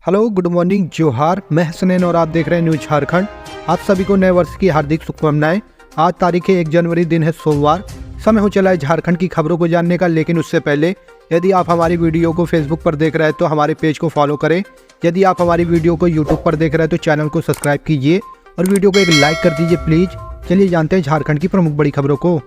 Hello, good morning, जोहार। मैं हसनैन और आप देख रहे हैं न्यूज झारखंड। आप सभी को नए वर्ष की हार्दिक शुभकामनाएं। आज तारीख है 1 जनवरी, दिन है सोमवार। समय हो चला है झारखंड की खबरों को जानने का, लेकिन उससे पहले यदि आप हमारी वीडियो को फेसबुक पर देख रहे हैं तो हमारे पेज को फॉलो करें। यदि आप हमारी वीडियो को यूट्यूब पर देख रहे हैं तो चैनल को सब्सक्राइब कीजिए और वीडियो को एक लाइक कर दीजिए प्लीज़। चलिए जानते हैं झारखंड की प्रमुख बड़ी खबरों को।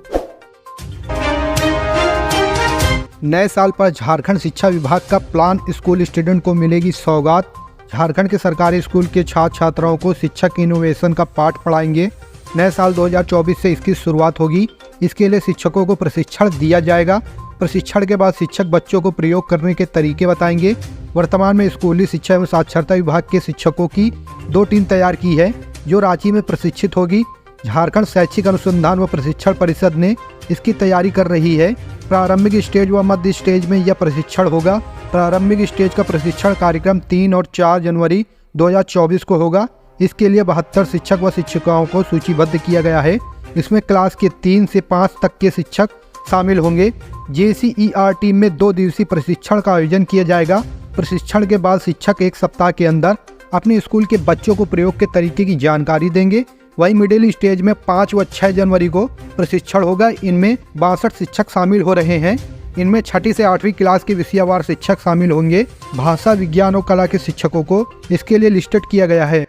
नए साल पर झारखंड शिक्षा विभाग का प्लान, स्कूल स्टूडेंट को मिलेगी सौगात। झारखंड के सरकारी स्कूल के छात्र छात्राओं को शिक्षक इनोवेशन का पाठ पढ़ाएंगे। नए साल 2024 से इसकी शुरुआत होगी। इसके लिए शिक्षकों को प्रशिक्षण दिया जाएगा। प्रशिक्षण के बाद शिक्षक बच्चों को प्रयोग करने के तरीके बताएंगे। वर्तमान में स्कूली शिक्षा एवं साक्षरता विभाग के शिक्षकों की 2 टीम तैयार की है जो रांची में प्रशिक्षित होगी। झारखंड शैक्षिक अनुसंधान व प्रशिक्षण परिषद ने इसकी तैयारी कर रही है। प्रारंभिक स्टेज व मध्य स्टेज में यह प्रशिक्षण होगा। प्रारंभिक स्टेज का प्रशिक्षण कार्यक्रम 3 और 4 जनवरी 2024 को होगा। इसके लिए 72 शिक्षक व शिक्षिकाओं को सूचीबद्ध किया गया है। इसमें क्लास के 3 से 5 तक के शिक्षक शामिल होंगे। JCER टीम में 2 दिवसीय प्रशिक्षण का आयोजन किया जाएगा। प्रशिक्षण के बाद शिक्षक 1 सप्ताह के अंदर अपने स्कूल के बच्चों को प्रयोग के तरीके की जानकारी देंगे। वहीं मिडिल स्टेज में 5 व 6 जनवरी को प्रशिक्षण होगा। इनमें 62 शिक्षक शामिल हो रहे हैं। इनमें 6ठी से 8वीं क्लास के विषयवार शिक्षक शामिल होंगे। भाषा, विज्ञान और कला के शिक्षकों को इसके लिए लिस्टेड किया गया है।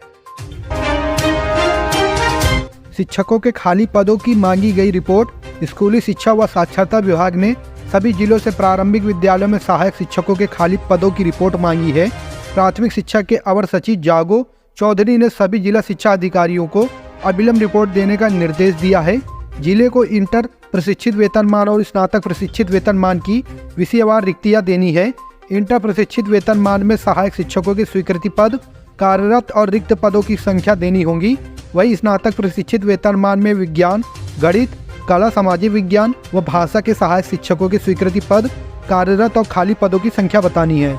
शिक्षकों के खाली पदों की मांगी गई रिपोर्ट। स्कूली शिक्षा व साक्षरता विभाग ने सभी जिलों से प्रारंभिक विद्यालयों में सहायक शिक्षकों के खाली पदों की रिपोर्ट मांगी है। प्राथमिक शिक्षा के अवर सचिव जागो चौधरी ने सभी जिला शिक्षा अधिकारियों को अविलंब रिपोर्ट देने का निर्देश दिया है। जिले को इंटर प्रशिक्षित वेतनमान और स्नातक प्रशिक्षित वेतनमान की विषयवार रिक्तियां देनी है। इंटर प्रशिक्षित वेतनमान में सहायक शिक्षकों के स्वीकृति पद, कार्यरत और रिक्त पदों की संख्या देनी होगी। वही स्नातक प्रशिक्षित वेतनमान में विज्ञान, गणित, कला, सामाजिक विज्ञान व भाषा के सहायक शिक्षकों के स्वीकृति पद, कार्यरत और खाली पदों की संख्या बतानी है।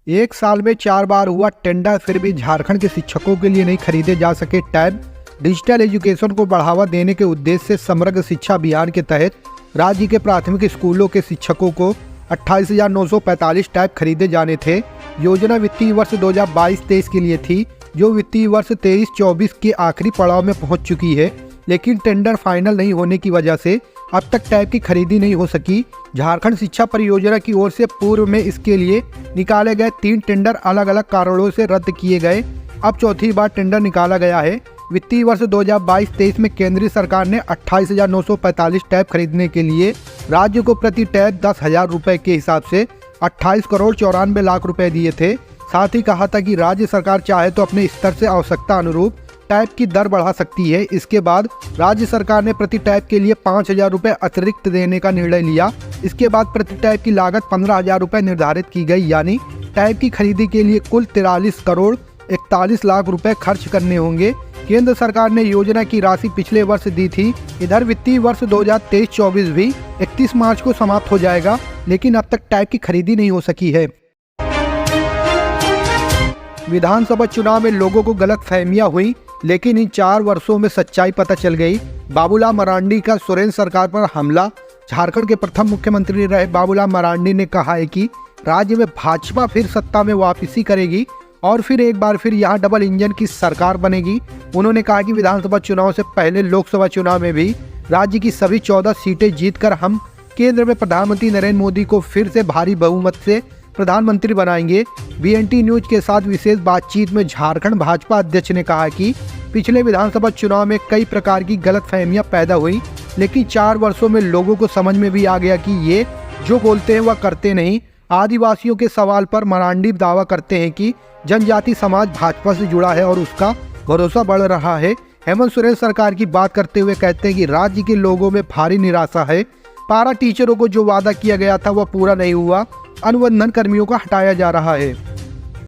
1 साल में 4 बार हुआ टेंडर, फिर भी झारखंड के शिक्षकों के लिए नहीं खरीदे जा सके टैब। डिजिटल एजुकेशन को बढ़ावा देने के उद्देश्य से समग्र शिक्षा अभियान के तहत राज्य के प्राथमिक स्कूलों के शिक्षकों को 28,945 टैब खरीदे जाने थे। योजना वित्तीय वर्ष 2022-23 के लिए थी, जो वित्तीय वर्ष 23-24 के आखिरी पड़ाव में पहुंच चुकी है, लेकिन टेंडर फाइनल नहीं होने की वजह से अब तक टैब की खरीदी नहीं हो सकी। झारखंड शिक्षा परियोजना की ओर से पूर्व में इसके लिए निकाले गए 3 टेंडर अलग अलग कारणों से रद्द किए गए। अब चौथी बार टेंडर निकाला गया है। वित्तीय वर्ष 2022-23 में केंद्रीय सरकार ने 28,945 टैब खरीदने के लिए राज्य को प्रति टैब 10,000 रुपये के हिसाब से 28 करोड़ 94 लाख रुपए दिए थे। साथ ही कहा था कि राज्य सरकार चाहे तो अपने स्तर से आवश्यकता अनुरूप टैब की दर बढ़ा सकती है। इसके बाद राज्य सरकार ने प्रति टैब के लिए 5,000 रुपये अतिरिक्त देने का निर्णय लिया। इसके बाद प्रति टैब की लागत 15,000 रुपये निर्धारित की गई, यानी टैब की खरीदी के लिए कुल 43 करोड़ 41 लाख रुपए खर्च करने होंगे। केंद्र सरकार ने योजना की राशि पिछले वर्ष दी थी। इधर वित्तीय वर्ष 2023-24 भी 31 मार्च को समाप्त हो जाएगा, लेकिन अब तक टैब की खरीदी नहीं हो सकी है। विधानसभा चुनाव में लोगों को गलतफहमियां हुई, लेकिन इन 4 वर्षों में सच्चाई पता चल गई। बाबूलाल मरांडी का सुरेंद्र सरकार पर हमला। झारखंड के प्रथम मुख्यमंत्री रहे बाबूलाल मरांडी ने कहा है कि राज्य में भाजपा फिर सत्ता में वापसी करेगी और फिर एक बार फिर यहाँ डबल इंजन की सरकार बनेगी। उन्होंने कहा कि विधानसभा चुनाव से पहले लोकसभा चुनाव में भी राज्य की सभी 14 सीटें जीतकर हम केंद्र में प्रधानमंत्री नरेंद्र मोदी को फिर से भारी बहुमत से प्रधानमंत्री बनाएंगे। BNT न्यूज के साथ विशेष बातचीत में झारखंड भाजपा अध्यक्ष ने कहा कि पिछले विधानसभा चुनाव में कई प्रकार की गलतफहमियां पैदा हुई, लेकिन 4 वर्षों में लोगों को समझ में भी आ गया कि ये जो बोलते हैं वह करते नहीं। आदिवासियों के सवाल पर मरांडी दावा करते हैं कि जनजाति समाज भाजपा से जुड़ा है और उसका भरोसा बढ़ रहा है। हेमंत सोरेन सरकार की बात करते हुए कहते हैं कि राज्य के लोगों में भारी निराशा है। पारा टीचरों को जो वादा किया गया था वह पूरा नहीं हुआ। अनुबंधन कर्मियों को हटाया जा रहा है।